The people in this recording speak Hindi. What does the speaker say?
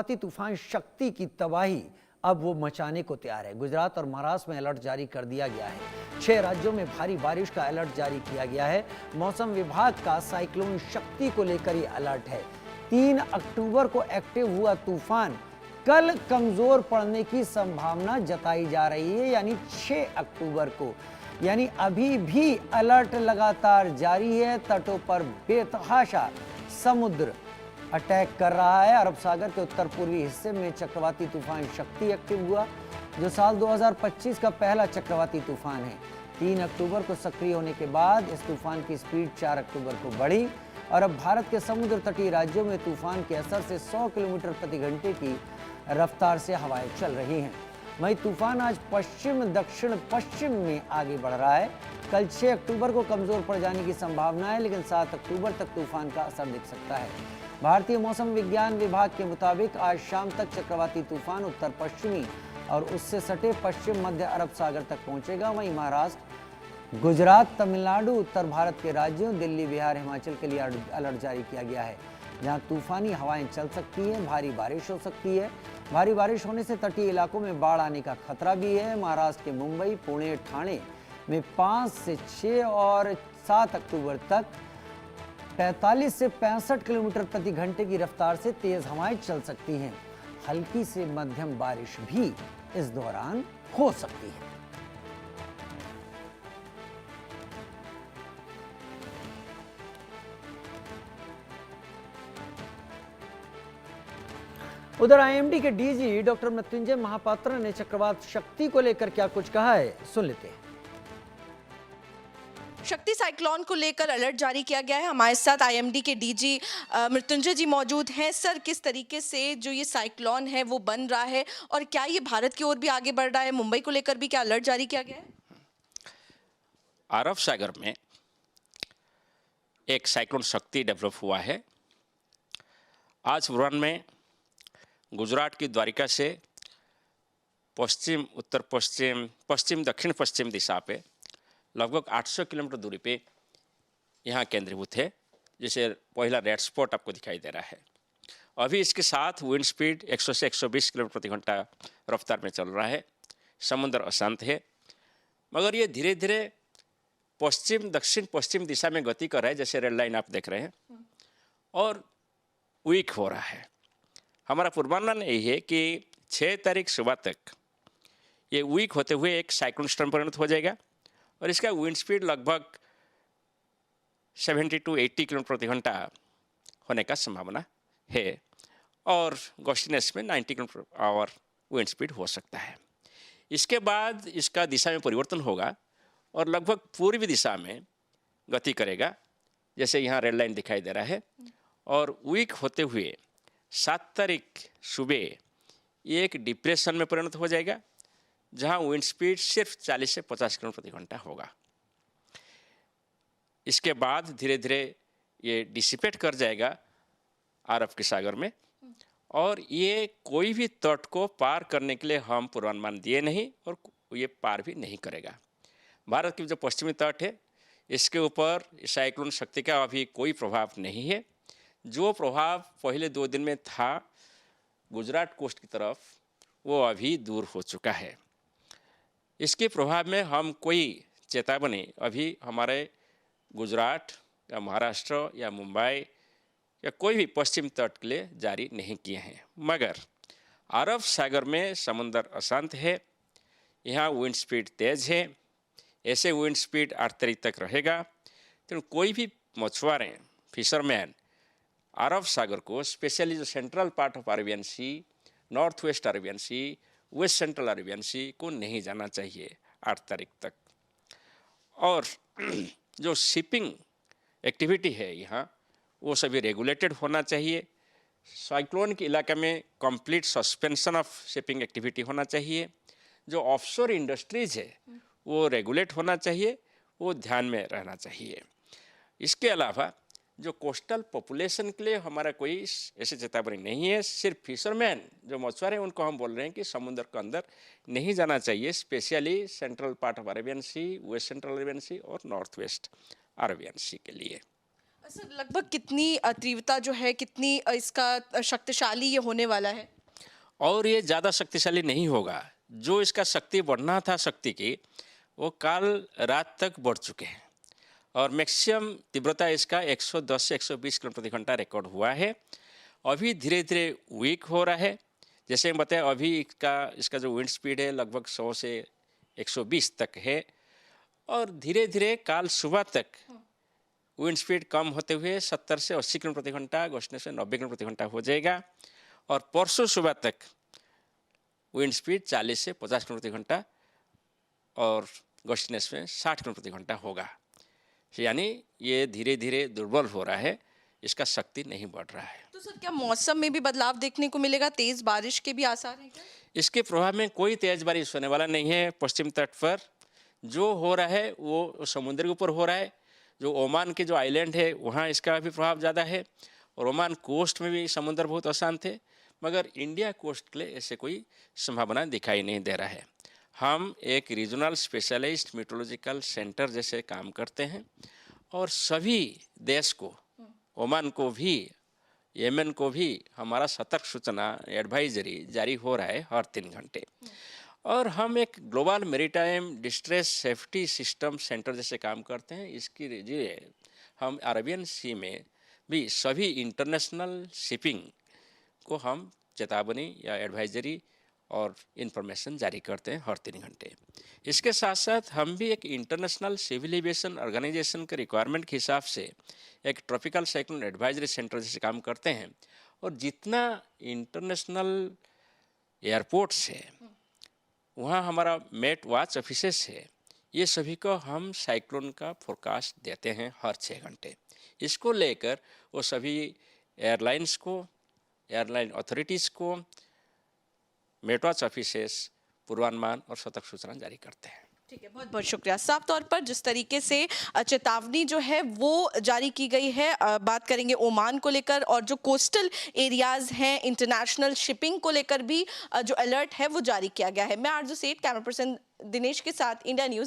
तूफान शक्ति की तबाही अब वो मचाने को तैयार है। गुजरात और महाराष्ट्र में अलर्ट जारी कर दिया गया है। 6 राज्यों में भारी बारिश का अलर्ट जारी किया गया है। मौसम विभाग का साइक्लोन शक्ति को लेकर ये अलर्ट है। 3 अक्टूबर को एक्टिव हुआ तूफान कल कमजोर पड़ने की संभावना जताई जा रही है, यानी 6 अक्टूबर को। यानी अभी भी अलर्ट लगातार जारी है। तटों पर बेतहाशा समुद्र अटैक कर रहा है। अरब सागर के उत्तर पूर्वी हिस्से में चक्रवाती तूफान शक्ति एक्टिव हुआ, जो साल 2025 का पहला चक्रवाती तूफान है। 3 अक्टूबर को सक्रिय होने के बाद इस तूफान की स्पीड 4 अक्टूबर को बढ़ी और अब भारत के समुद्र तटीय राज्यों में तूफान के असर से 100 किलोमीटर प्रति घंटे की रफ्तार से हवाएं चल रही हैं। वहीं तूफान आज पश्चिम दक्षिण पश्चिम में आगे बढ़ रहा है। कल 6 अक्टूबर को कमजोर पड़ जाने की संभावना है, लेकिन 7 अक्टूबर तक तूफान का असर दिख सकता है। भारतीय मौसम विज्ञान विभाग के मुताबिक आज शाम तक चक्रवाती तूफान उत्तर पश्चिमी और उससे सटे पश्चिम मध्य अरब सागर तक पहुंचेगा। वहीं महाराष्ट्र, गुजरात, तमिलनाडु, उत्तर भारत के राज्यों दिल्ली, बिहार, हिमाचल के लिए अलर्ट जारी किया गया है, जहां तूफानी हवाएं चल सकती है, भारी बारिश हो सकती है। भारी बारिश होने से तटीय इलाकों में बाढ़ आने का खतरा भी है। महाराष्ट्र के मुंबई, पुणे, ठाणे में 5 से 6 और 7 अक्टूबर तक 45 से 65 किलोमीटर प्रति घंटे की रफ्तार से तेज हवाएं चल सकती हैं। हल्की से मध्यम बारिश भी इस दौरान हो सकती है। उधर आईएमडी के डीजी डॉक्टर मृत्युंजय महापात्र ने चक्रवात शक्ति को लेकर क्या कुछ कहा है, सुन लेते हैं। शक्ति साइक्लोन को लेकर अलर्ट जारी किया गया है। हमारे साथ आईएमडी के डीजी मृत्युंजय जी मौजूद हैं। सर, किस तरीके से जो ये साइक्लोन है वो बन रहा है और क्या ये भारत की ओर भी आगे बढ़ रहा है? मुंबई को लेकर भी क्या अलर्ट जारी किया गया है? अरब सागर में एक साइक्लोन शक्ति डेवलप हुआ है। आज पूर्वाह्न में गुजरात की द्वारिका से पश्चिम उत्तर पश्चिम पश्चिम दक्षिण पश्चिम दिशा पे लगभग 800 किलोमीटर दूरी पे यहाँ केंद्रीभूत है, जिसे पहला रेड स्पॉट आपको दिखाई दे रहा है। अभी इसके साथ विंड स्पीड 100 से 120 किलोमीटर प्रति घंटा रफ्तार में चल रहा है। समुद्र अशांत है, मगर ये धीरे धीरे पश्चिम दक्षिण पश्चिम दिशा में गति कर रहा है, जैसे रेड लाइन आप देख रहे हैं, और वीक हो रहा है। हमारा पूर्वानुमान यही है कि 6 तारीख सुबह तक ये वीक होते हुए एक साइक्लोन स्टॉर्म परिणत हो जाएगा और इसका विंड स्पीड लगभग 70 to 80 किलोमीटर प्रति घंटा होने का संभावना है और गस्टिनेस में 90 किलोमीटर आवर विंड स्पीड हो सकता है। इसके बाद इसका दिशा में परिवर्तन होगा और लगभग पूर्वी दिशा में गति करेगा, जैसे यहाँ रेड लाइन दिखाई दे रहा है, और वीक होते हुए 7 तारीख सुबह ये एक डिप्रेशन में परिणत हो जाएगा, जहां विंड स्पीड सिर्फ 40 से 50 किलोमीटर प्रति घंटा होगा। इसके बाद धीरे धीरे ये डिसिपेट कर जाएगा अरब के सागर में और ये कोई भी तट को पार करने के लिए हम पूर्वानुमान दिए नहीं और ये पार भी नहीं करेगा। भारत की जो पश्चिमी तट है, इसके ऊपर साइक्लोन शक्ति का अभी कोई प्रभाव नहीं है। जो प्रभाव पहले 2 दिन में था गुजरात कोस्ट की तरफ, वो अभी दूर हो चुका है। इसके प्रभाव में हम कोई चेतावनी अभी हमारे गुजरात या महाराष्ट्र या मुंबई या कोई भी पश्चिम तट के लिए जारी नहीं किए हैं, मगर अरब सागर में समुद्र अशांत है, यहाँ विंड स्पीड तेज़ है। ऐसे विंड स्पीड 8 तारीख तक रहेगा। तो कोई भी मछुआरे, फिशरमैन अरब सागर को, स्पेशली जो central part of Arabian Sea, north west Arabian Sea, west central Arabian Sea को नहीं जाना चाहिए 8 तारीख तक। और जो शिपिंग एक्टिविटी है यहाँ, वो सभी रेगुलेटेड होना चाहिए। साइक्लोन के इलाके में complete suspension of shipping activity होना चाहिए। जो ऑफशोर इंडस्ट्रीज है वो रेगुलेट होना चाहिए, वो ध्यान में रहना चाहिए। इसके अलावा जो कोस्टल पॉपुलेशन के लिए हमारा कोई ऐसे चेतावनी नहीं है। सिर्फ फिशरमैन जो मछुआरे हैं उनको हम बोल रहे हैं कि समुद्र के अंदर नहीं जाना चाहिए, specially central part of Arabian Sea, west central Arabian Sea और नॉर्थ वेस्ट अरेबियन सी के लिए। सर लगभग कितनी तीव्रता जो है, कितनी इसका शक्तिशाली ये होने वाला है? और ये ज़्यादा शक्तिशाली नहीं होगा। जो इसका शक्ति बढ़ना था शक्ति की, वो कल रात तक बढ़ चुके हैं और मैक्सिमम तीव्रता इसका 110 से 120 किलोमीटर प्रति घंटा रिकॉर्ड हुआ है। अभी धीरे धीरे वीक हो रहा है। जैसे हम बताएं, अभी इसका जो विंड स्पीड है लगभग 100 से 120 तक है और धीरे धीरे कल सुबह तक विंड स्पीड कम होते हुए 70 से 80 किलोमीटर प्रति घंटा, गस्टनेस में 90 किलोमीटर प्रति घंटा हो जाएगा और परसों सुबह तक विंड स्पीड 40 से 50 किलोमीटर प्रति घंटा और गस्टनेस में 60 किलोमीटर प्रति घंटा होगा। यानी ये धीरे धीरे दुर्बल हो रहा है, इसका शक्ति नहीं बढ़ रहा है। तो सर क्या मौसम में भी बदलाव देखने को मिलेगा? तेज बारिश के भी आसार हैं क्या? इसके प्रभाव में कोई तेज बारिश होने वाला नहीं है। पश्चिम तट पर जो हो रहा है वो समुद्र के ऊपर हो रहा है। जो ओमान के जो आइलैंड है वहाँ इसका भी प्रभाव ज़्यादा है और ओमान कोस्ट में भी समुद्र बहुत अशांत है, मगर इंडिया कोस्ट के लिए ऐसे कोई संभावना दिखाई नहीं दे रहा है। हम एक रीजनल स्पेशलाइज्ड मीटरोलॉजिकल सेंटर जैसे काम करते हैं और सभी देश को, ओमान को भी, येमन को भी हमारा सतर्क सूचना एडवाइजरी जारी हो रहा है हर 3 घंटे। और हम एक global maritime distress safety system centre जैसे काम करते हैं। इसकी लिए हम अरेबियन सी में भी सभी इंटरनेशनल शिपिंग को हम चेतावनी या एडवाइजरी और इन्फॉर्मेशन जारी करते हैं हर 3 घंटे। इसके साथ साथ हम भी एक इंटरनेशनल सिविल एविएशन ऑर्गेनाइजेशन के रिक्वायरमेंट के हिसाब से एक ट्रॉपिकल साइक्लोन एडवाइजरी सेंटर जैसे काम करते हैं और जितना इंटरनेशनल एयरपोर्ट्स है वहाँ हमारा मेट वॉच ऑफिसेस है, ये सभी को हम साइक्लोन का फोरकास्ट देते हैं हर 6 घंटे। इसको लेकर वो सभी एयरलाइंस को, एयरलाइन अथॉरिटीज़ को, मेटवाच ऑफिसेस पूर्वानुमान और सतर्क सूचना जारी करते हैं। ठीक है, बहुत बहुत शुक्रिया। साफ तौर पर जिस तरीके से चेतावनी जो है वो जारी की गई है, बात करेंगे ओमान को लेकर और जो कोस्टल एरियाज हैं, इंटरनेशनल शिपिंग को लेकर भी जो अलर्ट है वो जारी किया गया है। मैं आरजू सेठ, कैमरा पर्सन दिनेश के साथ, इंडिया न्यूज़।